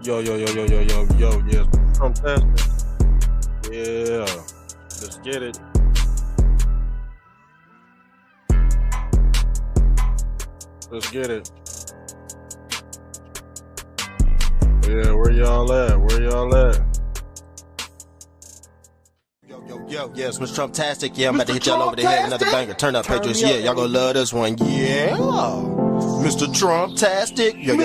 Yo, yes. Fantastic. Yeah. Let's get it. Let's get it. Yeah, where y'all at? Where y'all at? Yeah, it's Mr. Trump-tastic. Yeah, I'm about to hit y'all over the head. Another banger. Turn up, Patriots. Yeah, y'all gonna love this one. Yeah. Mr. Trump-tastic. Yeah.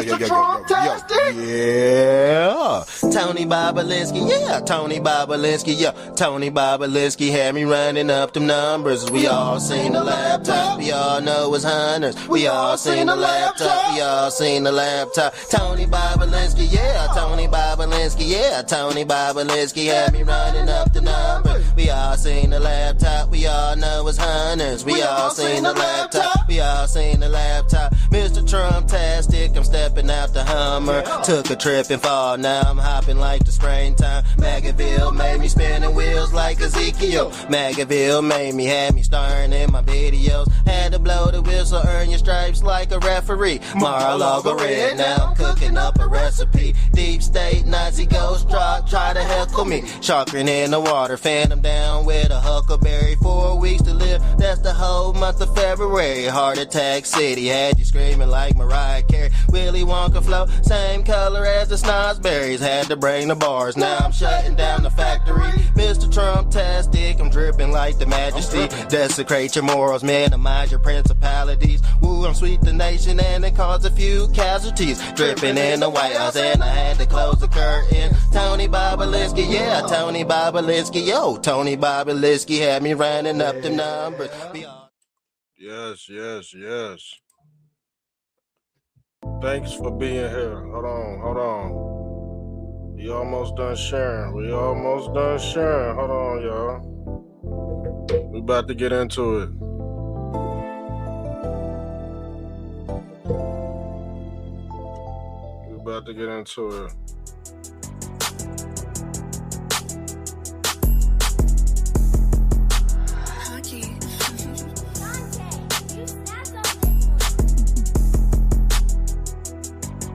Tony Bobolinsky. Yeah, Tony Bobolinsky. Yeah, Tony Bobolinsky had me running up them numbers. We all seen the laptop. We all know it's hunters. We all seen the laptop. We all seen the laptop. Tony Bobolinsky. Yeah, Tony Bobolinsky. Yeah, Tony Bobolinsky had me running up the numbers. We all seen the laptop. We all know it's hunters. We all seen the laptop. We all seen the laptop. Mr. Trump-tastic, I'm stepping out the Hummer. Took a trip and fall, now I'm hopping like the springtime. Magaville made me spinning wheels like Ezekiel. Magaville had me starring in my videos. Had to blow the whistle, earn your stripes like a referee. Mar-a-Lago red, now I'm cooking up a recipe. Deep state, Nazi ghost truck, try to heckle me. Sharking in the water, phantom down with a huckleberry. 4 weeks to live, that's the whole month of February. Heart attack city, had you screaming like Mariah Carey. Willy Wonka flow, same color as the snozberries. Had to bring the bars, now I'm shutting down the factory. Mr. Trump-tastic, I'm dripping like the majesty. Desecrate your morals, minimize your principalities. Woo, I'm sweet the nation and it caused a few casualties. Dripping in the White House and I had to close the curtain. Tony Bobolinsky, yeah, Tony Bobolinsky. Yo, Tony Bobolinsky had me running up the numbers. Yes. Thanks for being here. Hold on. We almost done sharing. Hold on, y'all. We about to get into it.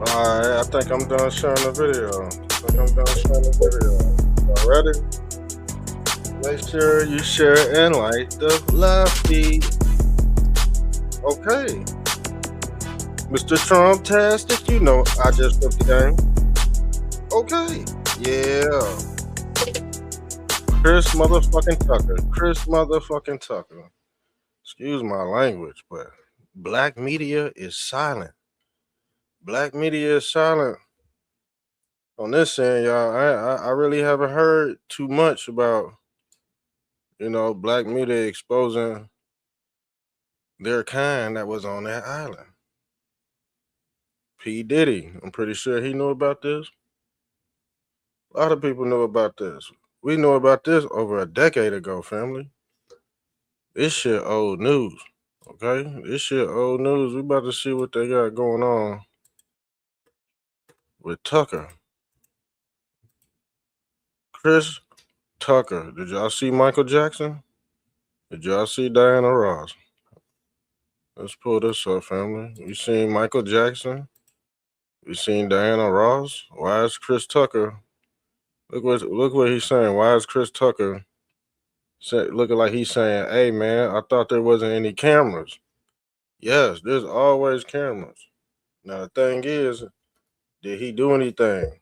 Alright, I think I'm done sharing the video. Y'all ready? Make sure you share and like the live feed. Okay. Mr. Trump-tastic, you know I just took the game. Okay. Yeah. Chris motherfucking Tucker. Excuse my language, but black media is silent. On this end, y'all. I really haven't heard too much about, black media exposing their kind that was on that island. P. Diddy, I'm pretty sure he knew about this. A lot of people knew about this. We knew about this over a decade ago, family. This shit old news, okay? We about to see what they got going on with Tucker. Chris Tucker. Did y'all see Michael Jackson? Did y'all see Diana Ross? Let's pull this up, family. We seen Michael Jackson. We seen Diana Ross. Why is Chris Tucker? Look what he's saying. Why is Chris Tucker looking like he's saying, "Hey man, I thought there wasn't any cameras." Yes, there's always cameras. Now the thing is, did he do anything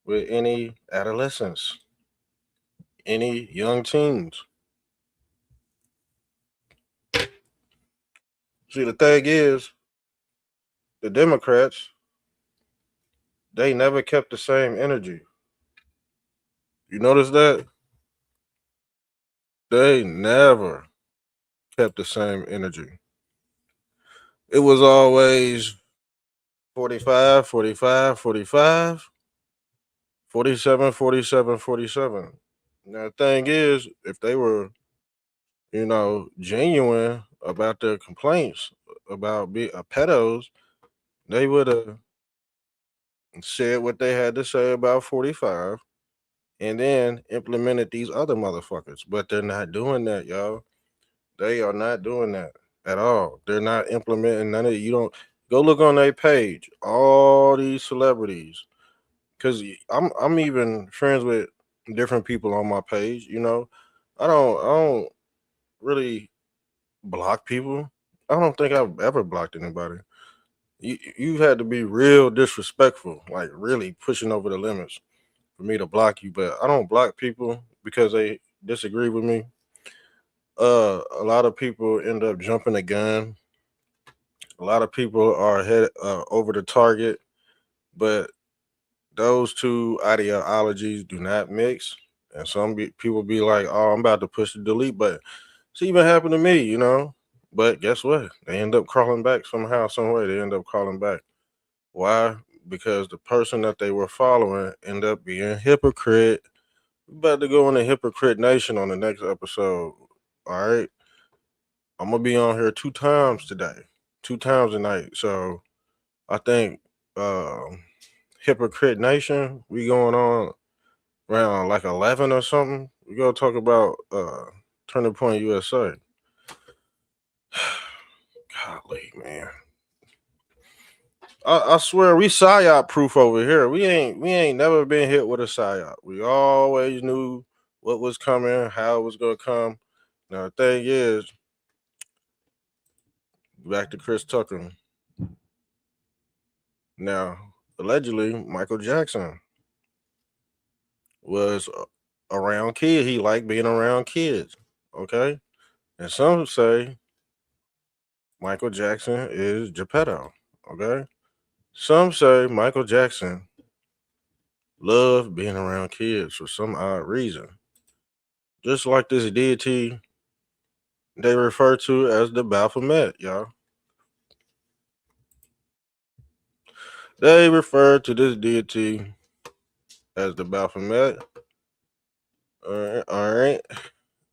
with any adolescents, any young teens? See, the thing is, the Democrats, they never kept the same energy. You notice that? They never kept the same energy. It was always 45, 47, 47. Now, the thing is, if they were, genuine about their complaints about pedos, they would have said what they had to say about 45 and then implemented these other motherfuckers. But they're not doing that, y'all. They are not doing that at all. They're not implementing none of it. You don't Go look on their page. All these celebrities, because I'm even friends with different people on my page. I don't really block people. I don't think I've ever blocked anybody. You had to be real disrespectful, like really pushing over the limits for me to block you. But I don't block people because they disagree with me. A lot of people end up jumping the gun. A lot of people are head over the target, but those two ideologies do not mix. And people be like, "Oh, I'm about to push the delete button." It's even happened to me. But guess what? They end up crawling back somehow, some way. They end up crawling back. Why? Because the person that they were following end up being a hypocrite. We about to go into hypocrite nation on the next episode. All right, I'm gonna be on here 2 times today, 2 times a night. So I think hypocrite nation. We going on around like 11 or something. We gonna talk about Turning Point USA. Golly, man. I swear we psyop proof over here. We ain't never been hit with a psyop. We always knew what was coming, how it was gonna come. Now the thing is, back to Chris Tucker. Now, allegedly, Michael Jackson was around kids. He liked being around kids. Okay, and some say Michael Jackson is Geppetto. Okay, some say Michael Jackson loved being around kids for some odd reason. Just like this deity they refer to as the Baphomet, y'all. They refer to this deity as the Baphomet. All right.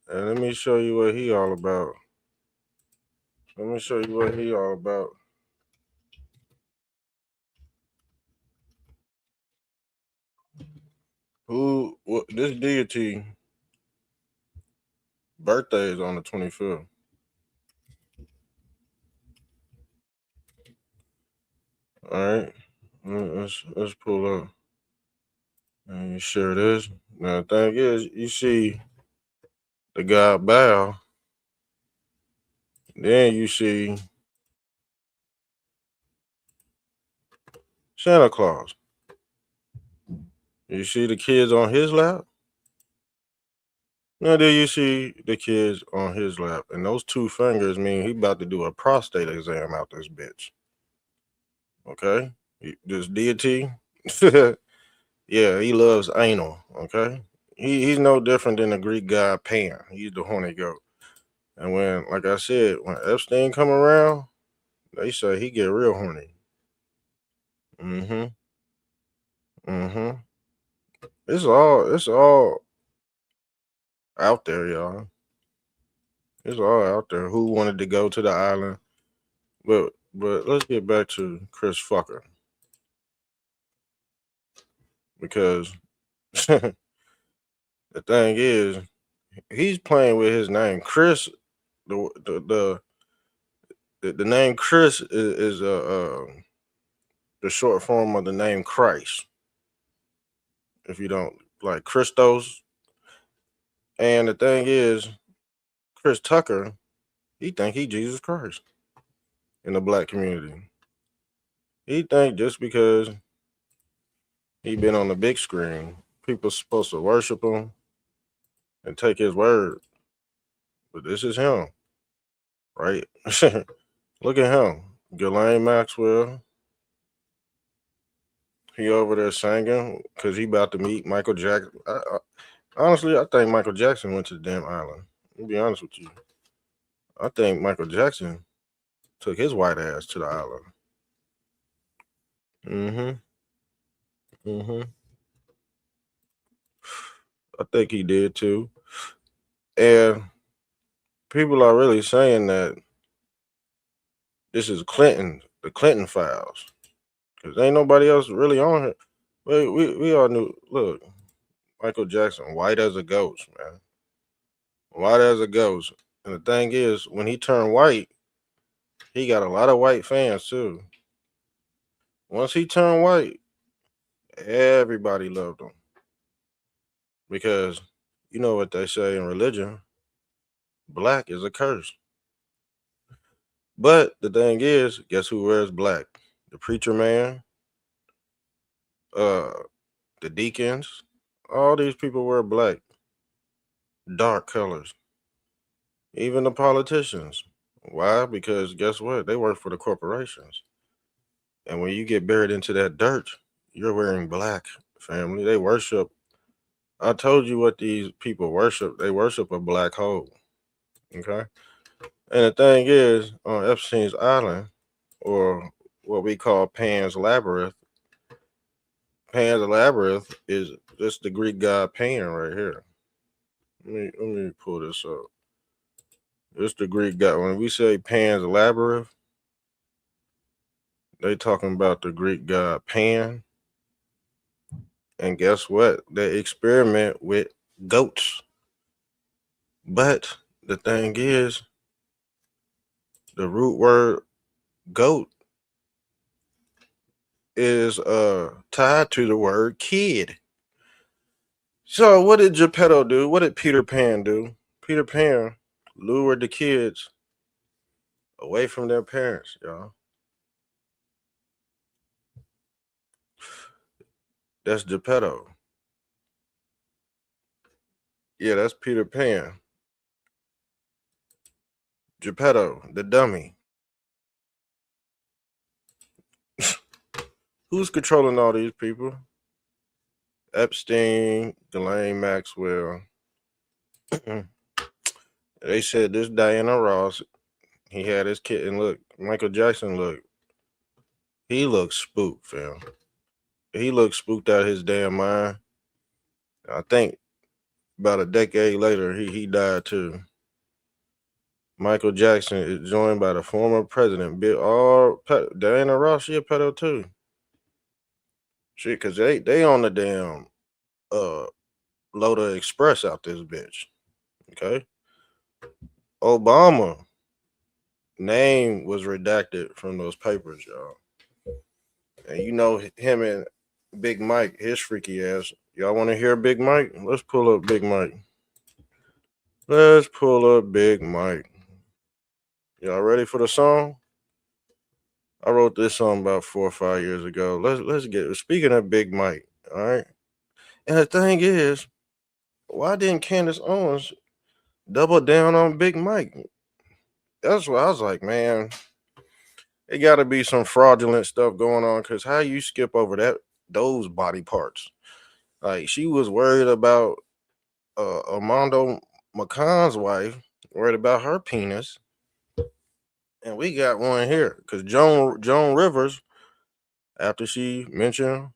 And let me show you what he all about. Let me show you what he all about. This deity birthday is on the 25th. All right. Let's pull up and share this. Now the thing is, you see the god Baal, then you see Santa Claus. You see the kids on his lap. Now there you see the kids on his lap, and those 2 fingers mean he about to do a prostate exam out this bitch. Okay, this deity, yeah, he loves anal. Okay, he's no different than the Greek god Pan. He's the horny goat. And when, like I said, when Epstein come around, they say he get real horny. Mm-hmm. Mm-hmm. It's all out there, y'all. It's all out there. Who wanted to go to the island? But let's get back to Chris Fucker because the thing is he's playing with his name. Chris, the name Chris is the short form of the name Christ. If you don't like Christos, and the thing is Chris Tucker, he think he Jesus Christ in the black community. He think just because he been on the big screen, people supposed to worship him and take his word. But this is him, right? Look at him. Ghislaine Maxwell. He over there singing because he about to meet Michael Jackson. Honestly, I think Michael Jackson went to the damn island. I'll be honest with you. I think Michael Jackson took his white ass to the island. Mm-hmm. Mm-hmm. I think he did too. And people are really saying that this is the Clinton files. Because ain't nobody else really on here. We all knew, look, Michael Jackson, white as a ghost, man. White as a ghost. And the thing is, when he turned white, he got a lot of white fans too. Once he turned white, everybody loved him. Because you know what they say in religion, black is a curse. But the thing is, guess who wears black? The preacher man, uh, the deacons, all these people wear black, dark colors. Even the politicians. Why? Because guess what? They work for the corporations. And when you get buried into that dirt, you're wearing black, family. They worship. I told you what these people worship. They worship a black hole. Okay? And the thing is, on Epstein's Island, or what we call Pan's Labyrinth is just the Greek god Pan right here. Let me pull this up. It's the Greek god. When we say Pan's Labyrinth, they talking about the Greek god Pan. And guess what? They experiment with goats. But the thing is, the root word goat is tied to the word kid. So what did Geppetto do? What did Peter Pan do? Peter Pan lured the kids away from their parents, y'all. That's Geppetto. Yeah, that's Peter Pan. Geppetto, the dummy. Who's controlling all these people? Epstein, Ghislaine Maxwell. They said this Diana Ross, he had his kid, and look, Michael Jackson, he looks spooked, fam. He looks spooked out of his damn mind. I think about a decade later, he died too. Michael Jackson is joined by the former president, Diana Ross, she a pedo too. Shit, cause they on the damn Loader Express out this bitch. Okay. Obama name was redacted from those papers, y'all. And you know him and Big Mike, his freaky ass. Y'all want to hear Big Mike? Let's pull up Big Mike. Let's pull up Big Mike. Y'all ready for the song? I wrote this song about 4 or 5 years ago. Let's get speaking of Big Mike, all right? And the thing is, why didn't Candace Owens double down on Big Mike? That's what I was like, man. It got to be some fraudulent stuff going on, because how you skip over those body parts? Like, she was worried about Armando McConn's wife, worried about her penis. And we got one here, because Joan Rivers, after she mentioned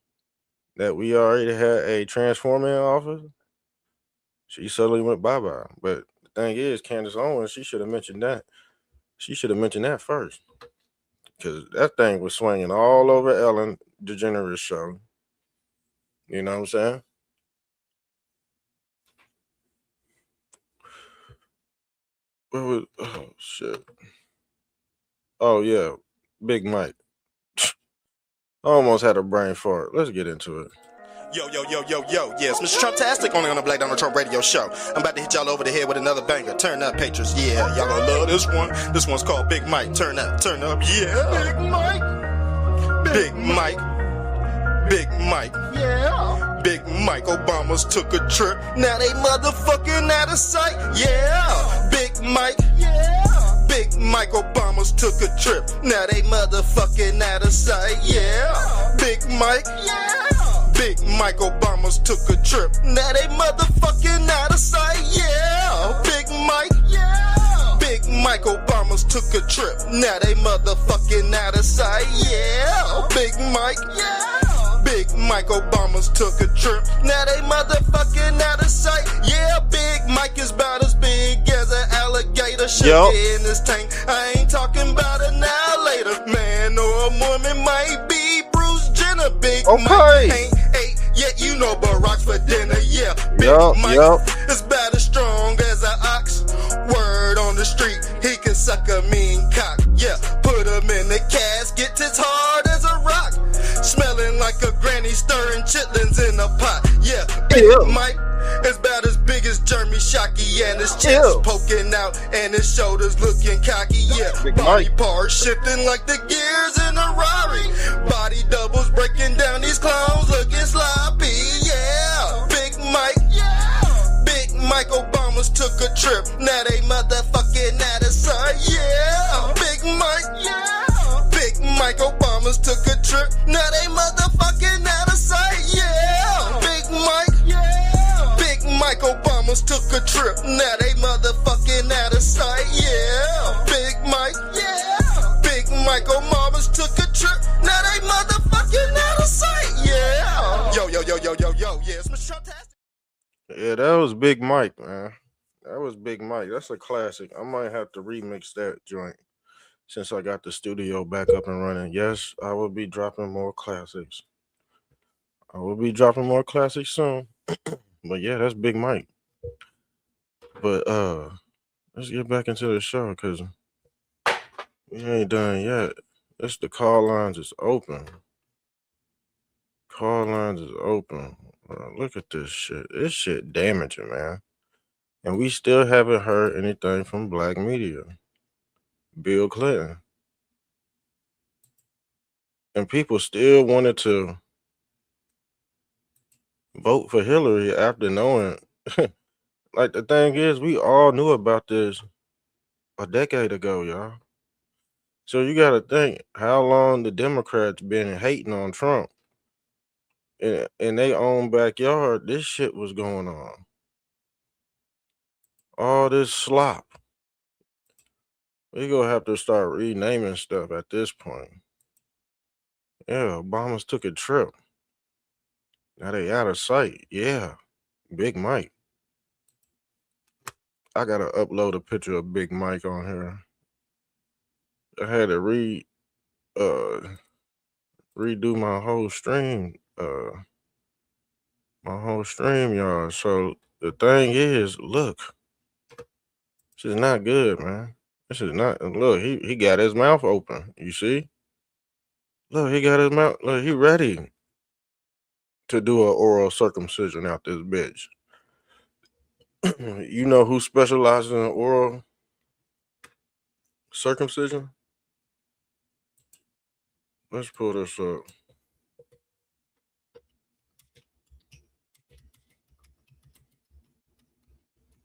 that we already had a transformer in office, she suddenly went bye-bye. But the thing is, Candace Owens, she should have mentioned that. She should have mentioned that first, because that thing was swinging all over Ellen DeGeneres' show. You know what I'm saying? Oh, shit. Oh, yeah. Big Mike. I almost had a brain fart. Let's get into it. Yo, yes, Mr. Trumptastic on the Black Donald Trump radio show. I'm about to hit y'all over the head with another banger. Turn up, Patriots, yeah, y'all gonna love this one. This one's called Big Mike. Turn up, yeah. Big Mike, yeah. Big Mike Obamas took a trip. Now they motherfucking out of sight, yeah. Big Mike, yeah. Big Mike Obamas took a trip. Now they motherfucking out of sight, yeah. Big Mike, yeah. Big Mike Obamas took a trip. Now they motherfucking out of sight, yeah. Big Mike, yeah. Big Mike Obamas took a trip. Now they motherfucking out of sight, yeah. Big Mike, yeah. Big Mike Obamas took a trip. Now they motherfucking out of sight, yeah. Big Mike is about as big as an alligator. Shit in this tank. I ain't talking about an alligator, man, or a woman might be Bruce Jenner. Big Mike ain't ate yet, you know, but rocks for dinner, yeah. Big Mike is about as strong as an ox. Word on the street, he can suck a mean cock, yeah. Put him in the casket, it's hard as a rock. and chitlins in a pot. Yeah, Big Mike is about as big as Jeremy Shockey, and his chest poking out and his shoulders looking cocky. Yeah, body parts shifting like the gears in a Rari. Body doubles breaking down these clowns looking sloppy. Yeah, Big Mike. Big Mike Obamas took a trip. Now they motherfucking out of sight. Yeah, Big Mike. Big Mike Obamas took a trip. Now they motherfucking out of sight. Yeah, Big Mike. Big Mike Obamas took a trip. Now they motherfucking out of sight. Yeah, Big Mike. Big Mike Obamas took a trip. Now they motherfucking out of sight. Yeah. Yo. Yeah, it's Mr. Fantastic. Yeah, that was Big Mike, man. That was Big Mike. That's a classic. I might have to remix that joint since I got the studio back up and running. Yes, I will be dropping more classics. I will be dropping more classics soon. But yeah, that's Big Mike. But let's get back into the show because we ain't done yet. It's the call lines is open. Call lines is open. Look at this shit. This shit damaging, man. And we still haven't heard anything from black media. Bill Clinton. And people still wanted to vote for Hillary after knowing. Like, the thing is, we all knew about this a decade ago, y'all. So you got to think how long the Democrats been hating on Trump. In their own backyard, this shit was going on. All this slop. We gonna have to start renaming stuff at this point. Yeah, Obama's took a trip. Now they out of sight. Yeah, Big Mike. I gotta upload a picture of Big Mike on here. I had to redo my whole stream. Y'all. So the thing is, look, this is not good, man. This is not. Look, he got his mouth open. You see? Look, he got his mouth. Look, he ready to do an oral circumcision out this bitch. You know who specializes in oral circumcision? Let's pull this up.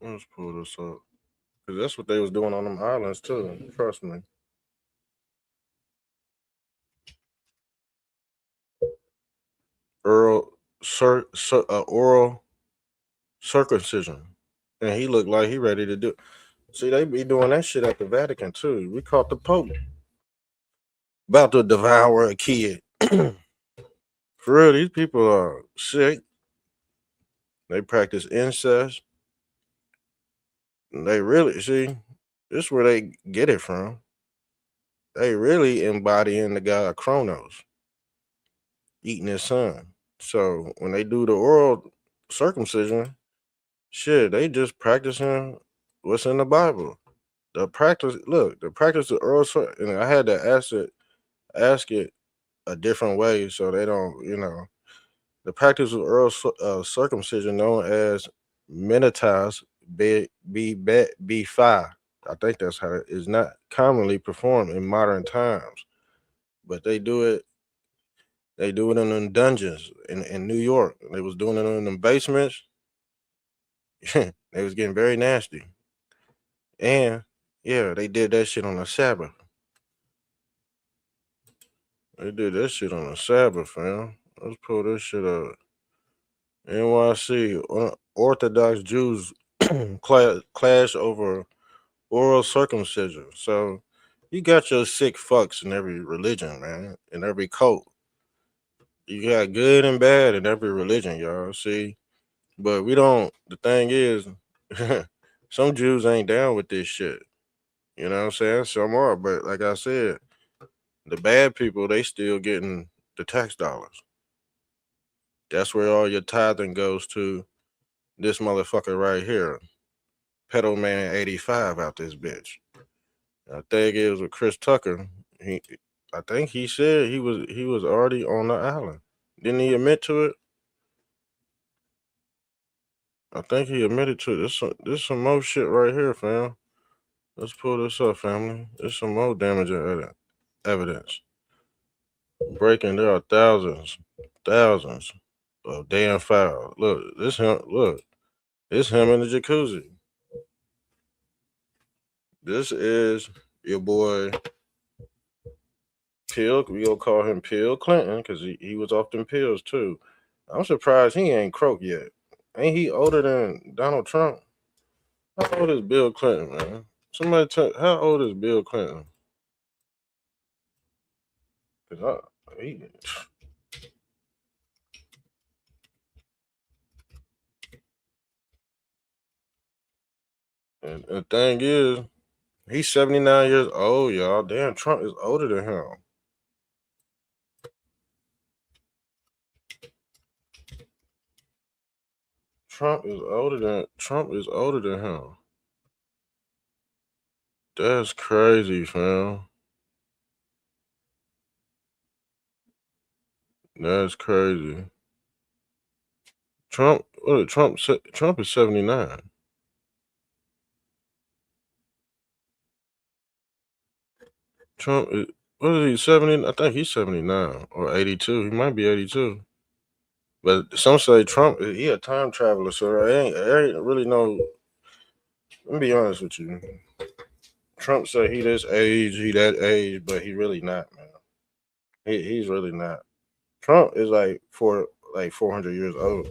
Let's pull this up. Because that's what they was doing on them islands too. Trust me. Oral circumcision. And he looked like he ready to do. See, they be doing that shit at the Vatican too. We caught the Pope about to devour a kid. For real, these people are sick. They practice incest. They really see. This is where they get it from. They really embodying the god Kronos, eating his son. So when they do the oral circumcision, shit, they just practicing what's in the Bible. The practice of oral and I had to ask it a different way so they don't, the practice of oral circumcision known as Menitas B5. I think that's how it is not commonly performed in modern times, but they do it. They do it in them dungeons in New York. They was doing it in them basements. They was getting very nasty, and yeah, they did that shit on a Sabbath. They did that shit on a Sabbath, fam. Let's pull this shit up. NYC Orthodox Jews clash over oral circumcision. So you got your sick fucks in every religion, man, in every cult. You got good and bad in every religion, y'all. See, but we don't. The thing is, some Jews ain't down with this shit. You know what I'm saying? Some are, but like I said, the bad people, they still getting the tax dollars. That's where all your tithing goes to. This motherfucker right here, Pedo Man 85 out this bitch. I think it was with Chris Tucker. I think he said he was already on the island. Didn't he admit to it? I think he admitted to it. This some more shit right here, fam. Let's pull this up, family. There's some more damaging evidence. Breaking, there are thousands of damn files. Look, this him. Look, it's him in the jacuzzi. This is your boy Pill. We gonna call him Pill Clinton because he was off them pills too. I'm surprised he ain't croaked yet. Ain't he older than Donald Trump? How old is Bill Clinton, man? Somebody tell how old is Bill Clinton? Cause he, and the thing is, he's 79 years old, y'all. Damn, Trump is older than him. Trump is older than him. That's crazy, fam. That's crazy. Trump is 79. Trump is what is he 70? I think he's 79 or 82. He might be 82. But some say Trump he a time traveler, so I ain't really no. Let me be honest with you. Trump say he this age, he that age, but he really not, man. He's really not. Trump is like 400 years old.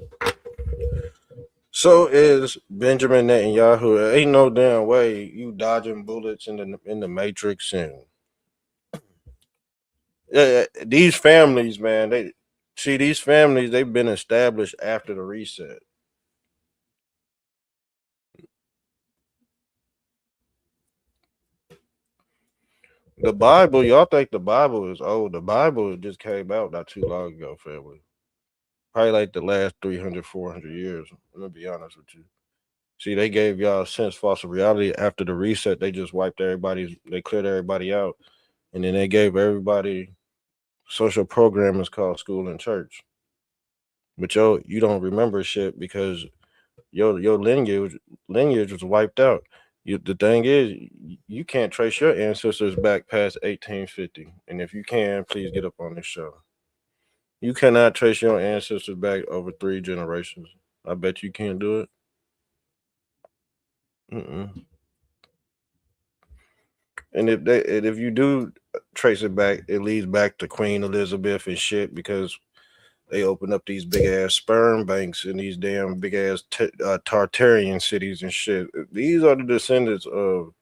So is Benjamin Netanyahu. Ain't no damn way you dodging bullets in the Matrix and yeah, these families, man. These families. They've been established after the reset. The Bible, y'all think the Bible is old. The Bible just came out not too long ago, family. Probably like the last 300, 400 years. I'm going to be honest with you. See, they gave y'all a sense false of reality after the reset. They just they cleared everybody out. And then they gave everybody social programmers called school and church. But you don't remember shit because your lineage was wiped out. The thing is, you can't trace your ancestors back past 1850. And if you can, please get up on this show. You cannot trace your ancestors back over 3 generations. I bet you can't do it. Mm-mm. And if you do trace it back, it leads back to Queen Elizabeth and shit because they open up these big ass sperm banks in these damn big ass Tartarian cities and shit. These are the descendants of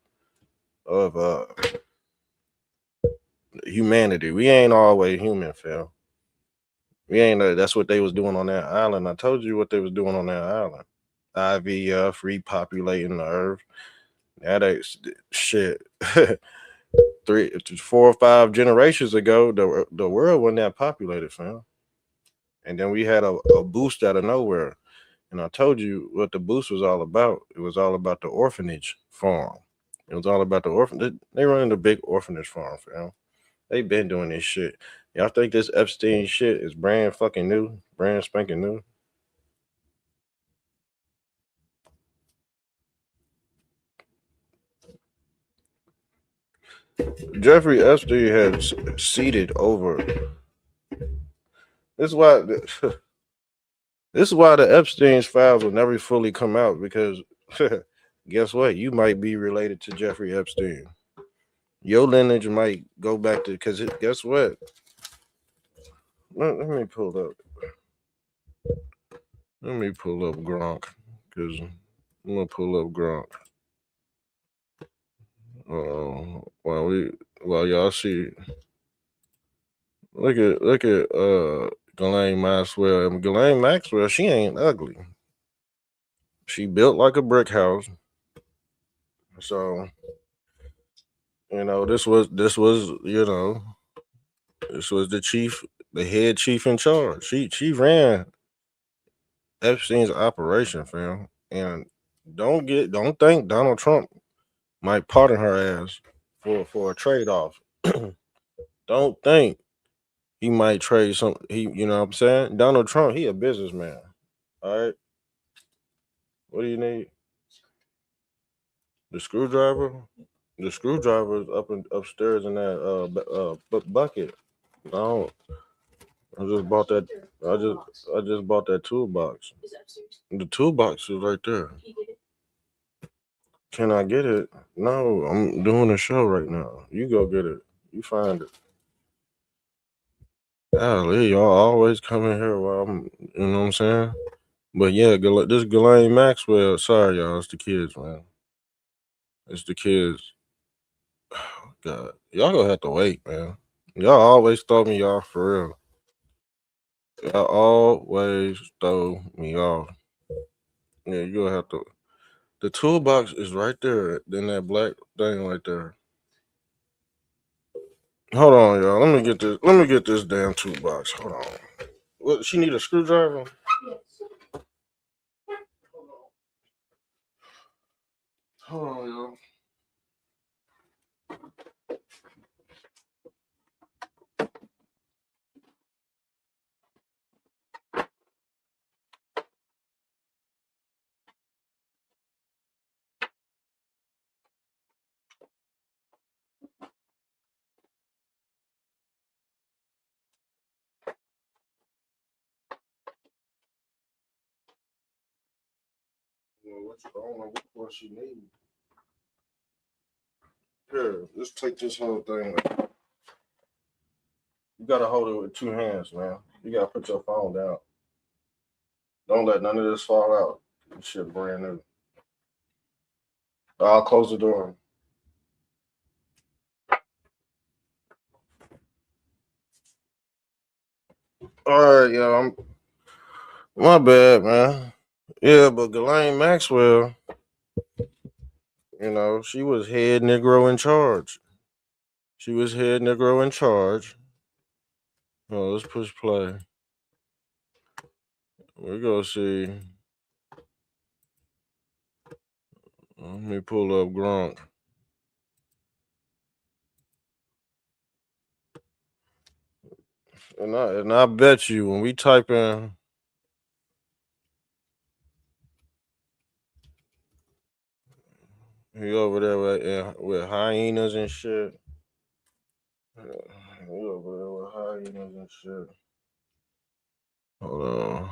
humanity. We ain't always human, Phil. We ain't. That's what they was doing on that island. I told you what they was doing on that island. IVF, repopulating the earth. That ain't shit. 4 or 5 generations ago, the world wasn't that populated, fam. And then we had a boost out of nowhere. And I told you what the boost was all about. It was all about the orphanage farm. It was all about the orphan. They running the big orphanage farm, fam. They been doing this shit. Y'all think this Epstein shit is brand fucking new, brand spanking new? Jeffrey Epstein has seeded over. This is why. This is why the Epstein's files will never fully come out because guess what? You might be related to Jeffrey Epstein. Your lineage might go back to because guess what? Let me pull up. Let me pull up Gronk because I'm gonna pull up Gronk. While y'all see, look at Ghislaine Maxwell. And Ghislaine Maxwell, she ain't ugly. She built like a brick house. So this was the head chief in charge. She ran Epstein's operation, fam. And don't think Donald Trump might pardon her ass for a trade off. Don't think he might trade some. You know what I'm saying? Donald Trump, he a businessman. All right. What do you need? The screwdriver. The screwdriver is upstairs in that bucket. No, I just bought that. I just bought that toolbox. The toolbox is right there. Can I get it? No, I'm doing a show right now. You go get it. You find it. Golly, y'all always come in here while I'm, you know what I'm saying? But yeah, this Ghislaine Maxwell. Sorry, y'all. It's the kids, man. It's the kids. God, y'all gonna have to wait, man. Y'all always throw me off for real. Y'all always throw me off. Yeah, you gonna have to. The toolbox is right there. Then that black thing right there. Hold on, y'all. Let me get this. Let me get this damn toolbox. Hold on. What? She need a screwdriver? Hold on, y'all. I don't know what she needs. Here, let's take this whole thing. You gotta hold it with two hands, man. You gotta put your phone down. Don't let none of this fall out. This shit brand new. I'll close the door. All right, y'all. My bad, man. Yeah, but Ghislaine Maxwell, she was head Negro in charge. She was head Negro in charge. Oh, let's push play. We go see. Let me pull up Gronk. And I bet you when we type in he over there with hyenas and shit. He over there with hyenas and shit. Hold on.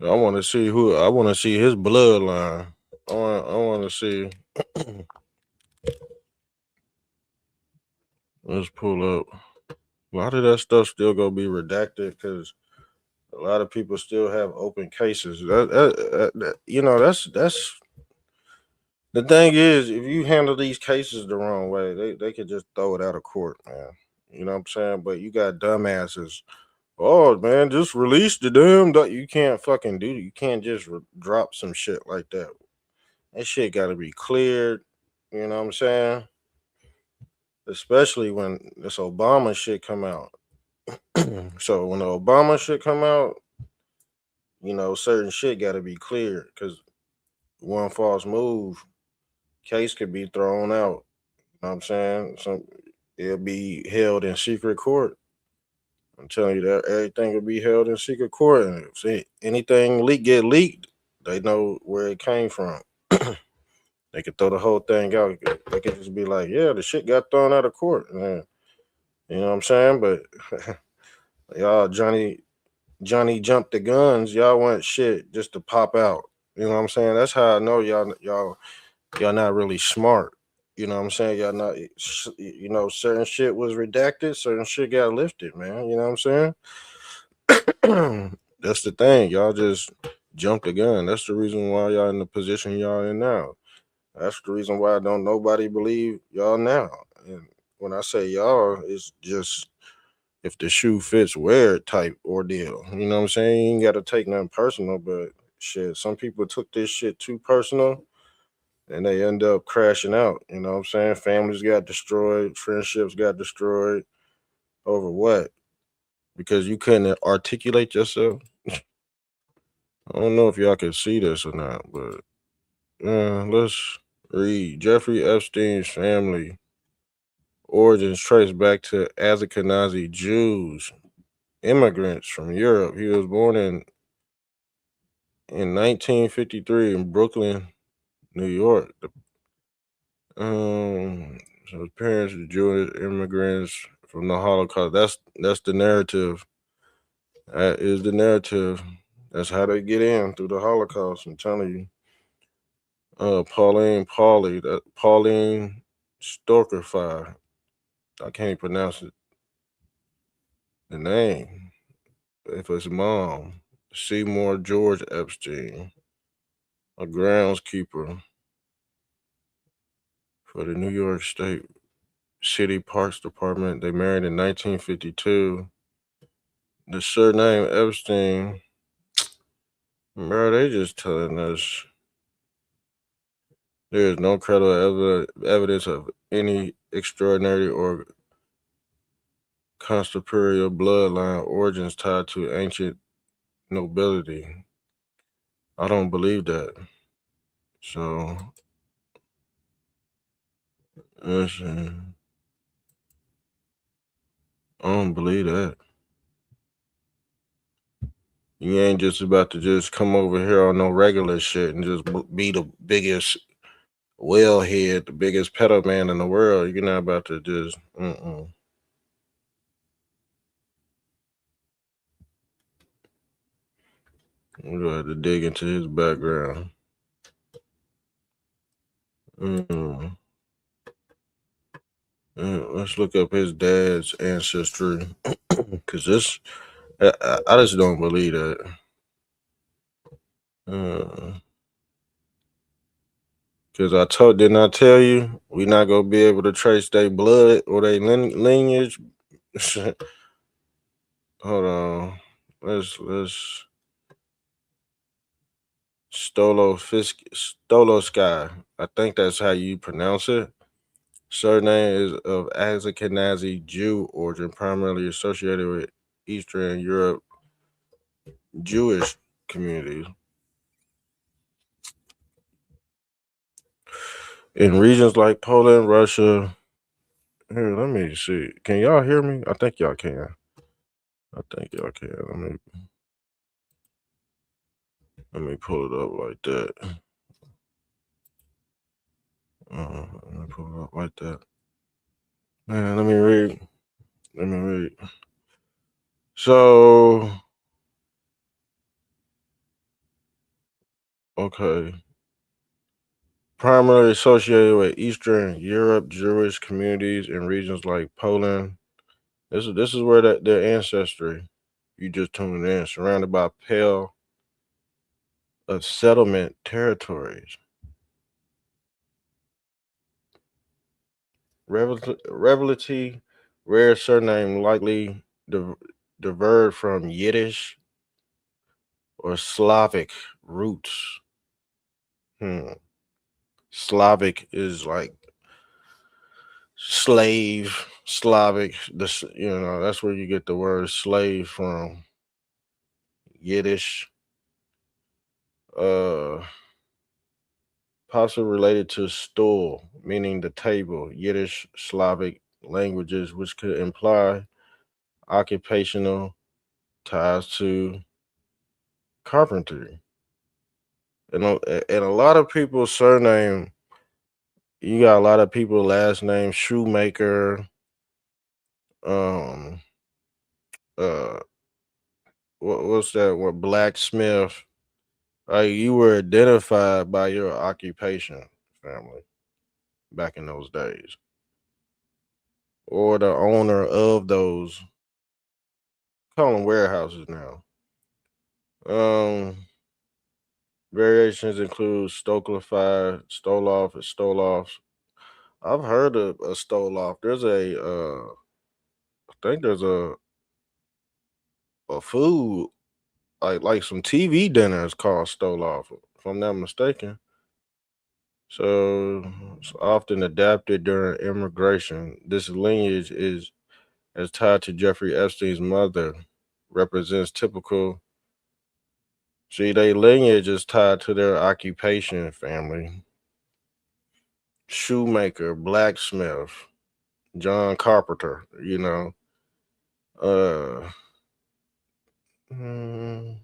I want to see who. I want to see his bloodline. I want to see. Let's pull up. Why did that stuff still go be redacted? Because a lot of people still have open cases. That's the thing is, if you handle these cases the wrong way, they could just throw it out of court, man. You know what I'm saying? But you got dumbasses. Oh man, just release the damn. You can't fucking do. You can't just drop some shit like that. That shit got to be cleared. You know what I'm saying? Especially when this Obama shit come out. So when the Obama shit come out, certain shit got to be cleared because one false move, case could be thrown out. You know what I'm saying? It'll be held in secret court. I'm telling you that everything will be held in secret court, and if anything get leaked, they know where it came from. They could throw the whole thing out. They could just be like, "Yeah, the shit got thrown out of court." And then, you know what I'm saying? But y'all, Johnny jumped the guns. Y'all want shit just to pop out. You know what I'm saying? That's how I know y'all not really smart. You know what I'm saying? Y'all not. Certain shit was redacted. Certain shit got lifted, man. You know what I'm saying? That's the thing. Y'all just jumped the gun. That's the reason why y'all in the position y'all in now. That's the reason why don't nobody believe y'all now. And when I say y'all, it's just if the shoe fits, wear it type ordeal. You know what I'm saying? You ain't got to take nothing personal, but shit, some people took this shit too personal and they end up crashing out. You know what I'm saying? Families got destroyed, friendships got destroyed over what? because you couldn't articulate yourself. I don't know if y'all can see this or not, but let's read. Jeffrey Epstein's family origins trace back to Ashkenazi Jews, immigrants from Europe. He was born in 1953 in Brooklyn, New York. So his parents were Jewish immigrants from the Holocaust. That's the narrative. That is the narrative. That's how they get in through the Holocaust. I'm telling you. Pauline Storkerfi. I can't pronounce it. The name. If it's mom, Seymour George Epstein, a groundskeeper for the New York State City Parks Department. They married in 1952. The surname Epstein, bro, they just telling us there is no credible evidence of any extraordinary or conspiratorial bloodline origins tied to ancient nobility. I don't believe that. So, listen, I don't believe that. You ain't just about to just come over here on no regular shit and just be the biggest whalehead, the biggest pedo man in the world. You're not about to just, We gonna have to dig into his background. Let's look up his dad's ancestry, cause I just don't believe that. Cause didn't I tell you we not gonna be able to trace their blood or their lineage? Hold on, let's Stolosky. I think that's how you pronounce it. Surname is of Ashkenazi Jew origin, primarily associated with Eastern Europe Jewish communities. In regions like Poland, Russia. Here, let me see. Can y'all hear me? I think y'all can. Let me pull it up like that. Let me pull it up like that. Man, let me read. So, okay. Primarily associated with Eastern Europe Jewish communities in regions like Poland. This is where their ancestry. You just tuned in, surrounded by pale of settlement territories. Revelity, rare surname likely diverged from Yiddish or Slavic roots. Slavic is like slave, Slavic. That's where you get the word slave from. Yiddish. Possibly related to stool, meaning the table. Yiddish, Slavic languages, which could imply occupational ties to carpentry. And a lot of people's surname, you got a lot of people last name shoemaker, um, uh, what's that? What blacksmith? You were identified by your occupation, family, back in those days, or the owner of those. Call them warehouses now. Variations include stokelified, stoloff, and stoloffs. I've heard of a stoloff. I think there's a food like some TV dinners called stoloff, if I'm not mistaken. So it's often adapted during immigration. This lineage is tied to Jeffrey Epstein's mother, represents typical. See, they lineage is tied to their occupation, family. Shoemaker, blacksmith, John Carpenter, Uh, mm,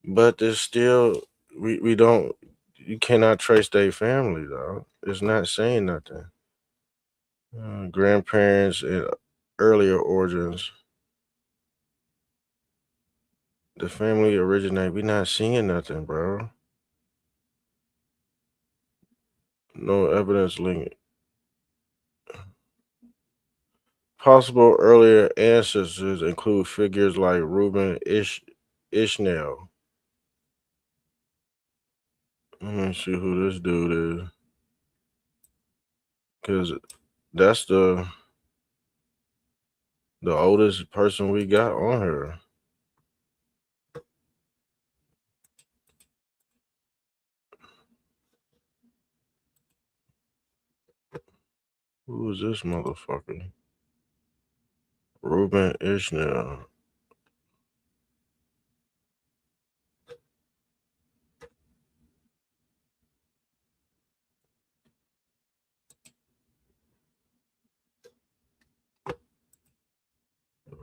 but there's still we don't you cannot trace their family though. It's not saying nothing. Grandparents and earlier origins. The family originate. We not seeing nothing, bro. No evidence link. Possible earlier ancestors include figures like Reuben Ishmael. Let me see who this dude is. Cause that's the oldest person we got on here. Who is this motherfucker? Reuben Ishmael.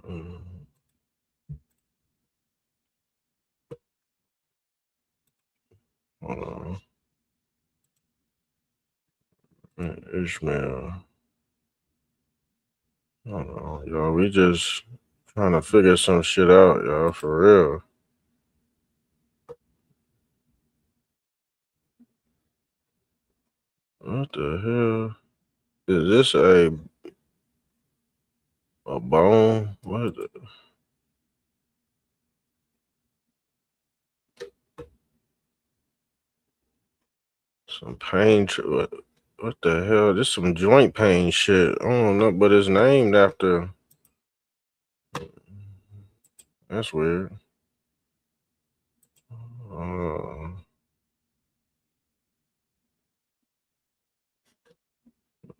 Mm, Hold on. Ishmael. Hold on, y'all. We just trying to figure some shit out, y'all, for real. What the hell? Is this a bone? What is it? Some pain. What the hell? This some joint pain shit. I don't know, but it's named after. That's weird. Uh,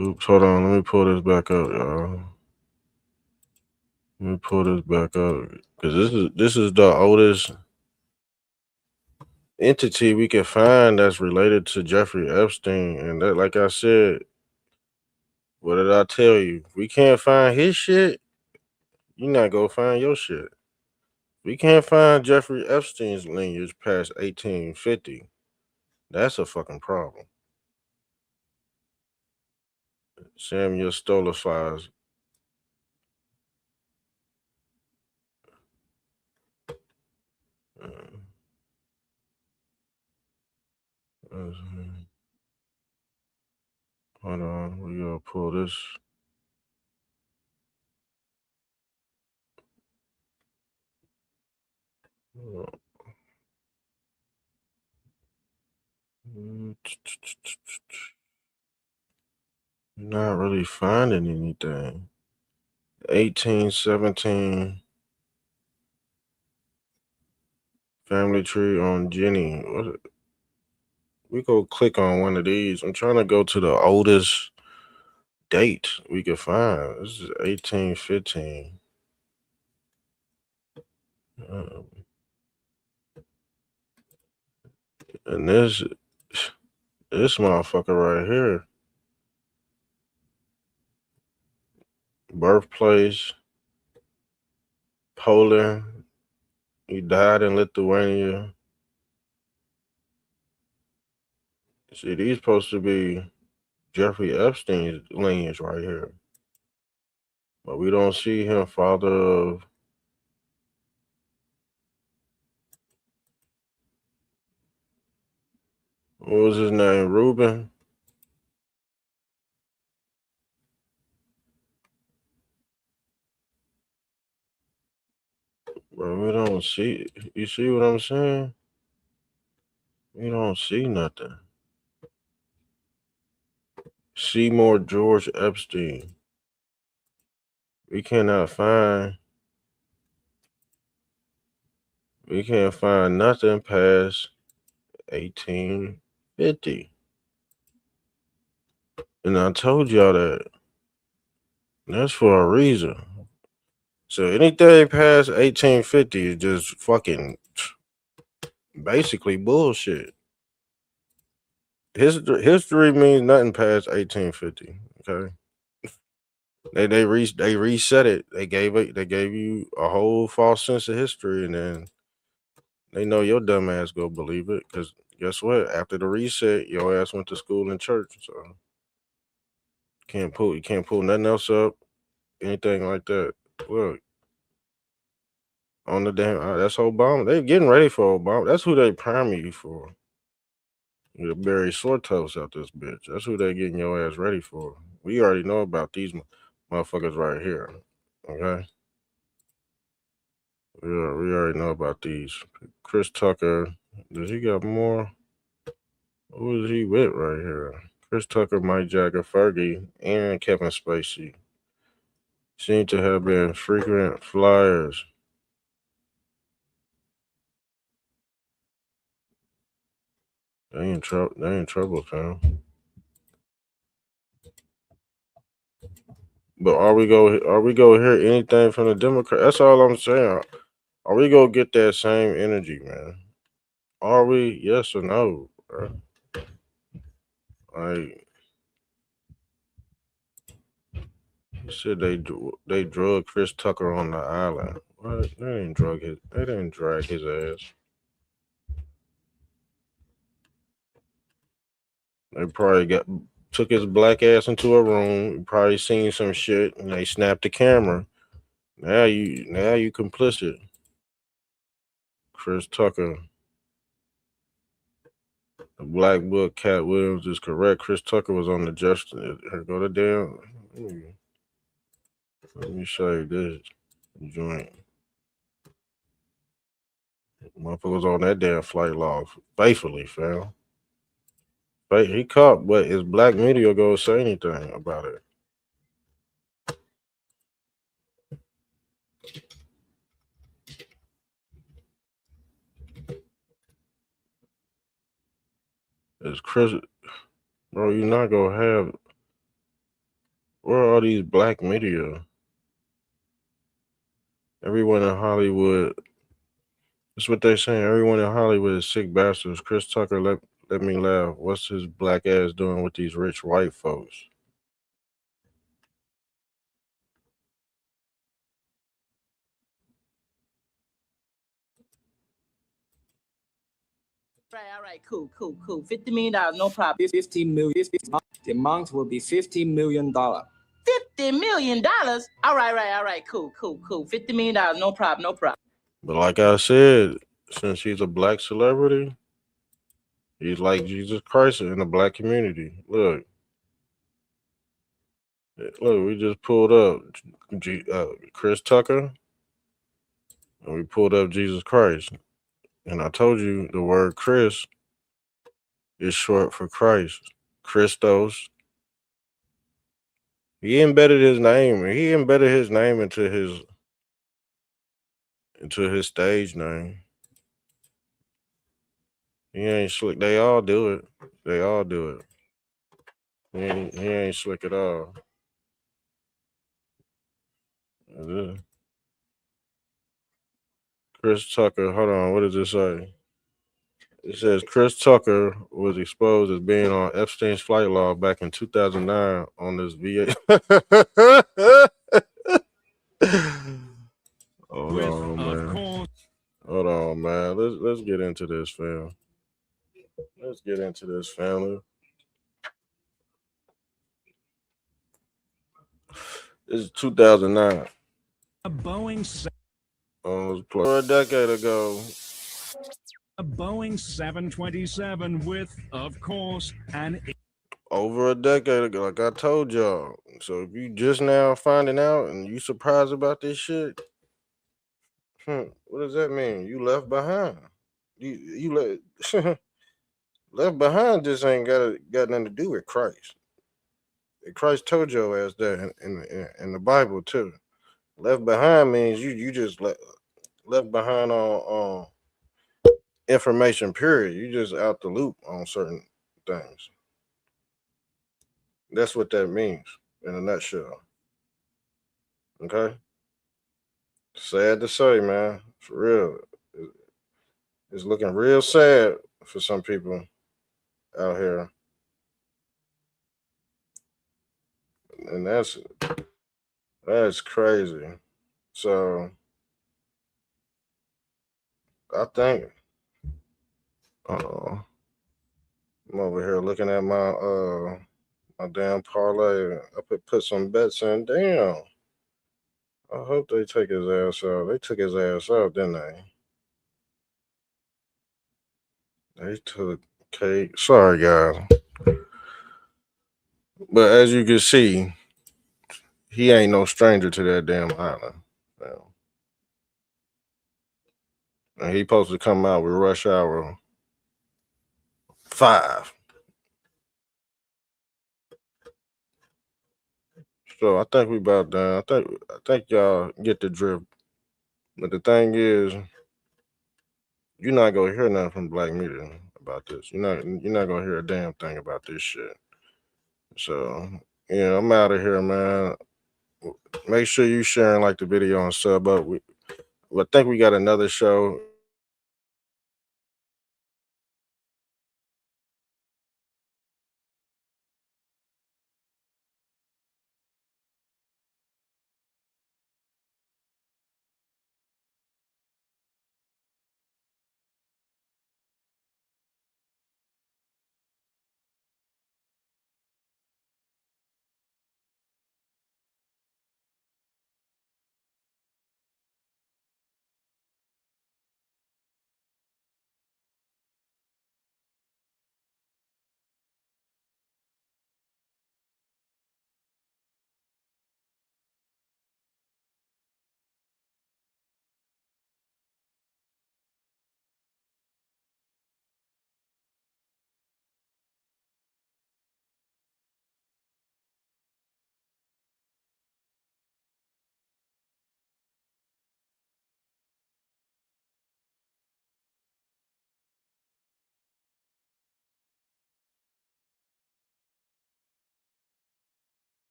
Oops, hold on. Let me pull this back up, y'all. Let me pull this back up because this is the oldest entity we can find that's related to Jeffrey Epstein, and that, like I said, what did I tell you? If we can't find his shit, you not gonna find your shit. We can't find Jeffrey Epstein's lineage past 1850. That's a fucking problem. Samuel Stolifies. Hold on, we gotta pull this. Not really finding anything. 1817 family tree on Jenny. We go click on one of these. I'm trying to go to the oldest date we could find. This is 1815. And this motherfucker right here, birthplace, Poland. He died in Lithuania. See, these supposed to be Jeffrey Epstein's lineage right here. But we don't see him father of. What was his name? Reuben? Bro, we don't see. You see what I'm saying? We don't see nothing. Seymour George Epstein. We cannot find. We can't find nothing past 1850. And I told y'all that. That's for a reason. So anything past 1850 is just fucking basically bullshit. History means nothing past 1850. Okay, they reset it. They gave you a whole false sense of history, and then they know your dumb ass go believe it. Cause guess what? After the reset, your ass went to school and church, so you can't pull nothing else up, anything like that. Look on the damn. That's Obama. They getting ready for Obama. That's who they priming you for. You Barry Sortos out this bitch. That's who they getting your ass ready for. We already know about these motherfuckers right here. Okay, we already know about these. Chris Tucker. Does he got more? Who is he with right here? Chris Tucker, Mike Jagger, Fergie, and Kevin Spacey seem to have been frequent flyers. They in trouble. They in trouble, fam. But are we go hear anything from the Democrats? That's all I'm saying. Are we gonna get that same energy, man? Are we? Yes or no? Bro? Like you said, they drug Chris Tucker on the island. What? They didn't drag his ass. They probably took his black ass into a room. Probably seen some shit, and they snapped the camera. Now you complicit. Chris Tucker, the black book. Cat Williams is correct. Chris Tucker was on the justice. Here go the damn. Let me show you this joint. Motherfuckers on that damn flight log faithfully, fam. But he caught, but his black media go say anything about it. It's Chris, bro. You're not gonna have. Where are all these black media? Everyone in Hollywood. That's what they saying. Everyone in Hollywood is sick bastards. Chris Tucker let me laugh. What's his black ass doing with these rich white folks? Right, all right, cool. $50 million, no problem. 15 million. The amount will be $50 million. $50 million? All right, cool. $50 million, no problem. But like I said, since he's a black celebrity, he's like Jesus Christ in the black community. Look, we just pulled up Chris Tucker, and we pulled up Jesus Christ. And I told you the word Chris is short for Christ. Christos. He embedded his name. He embedded his name into his stage name. He ain't slick. They all do it. They all do it. He ain't slick at all. Chris Tucker. Hold on. What does it say? It says Chris Tucker was exposed as being on Epstein's flight log back in 2009 on this VA. Hold on, man. Hold on, man. Let's get into this, fam. Let's get into this, family. This is 2009. A Boeing Over a decade ago. A Boeing 727 with, of course, an Over a decade ago, like I told y'all. So if you just now finding out and you surprised about this shit, what does that mean? You left behind. You left behind just ain't got nothing to do with Christ. Christ told your ass that in the Bible too. Left behind means you just left behind on information. Period. You just out the loop on certain things. That's what that means in a nutshell. Okay. Sad to say, man. For real. It's looking real sad for some people out here. And that's crazy. So I think I'm over here looking at my damn parlay. I put some bets in. Damn. I hope they take his ass out. They took his ass out, didn't they? They took Kate. Sorry, guys. But as you can see, he ain't no stranger to that damn island. And he supposed to come out with Rush Hour 5. So I think we about done. I think y'all get the drift. But the thing is, you're not gonna hear nothing from Black Media about this. You're not gonna hear a damn thing about this shit. So yeah, I'm out of here, man. Make sure you share and like the video and sub up. I think we got another show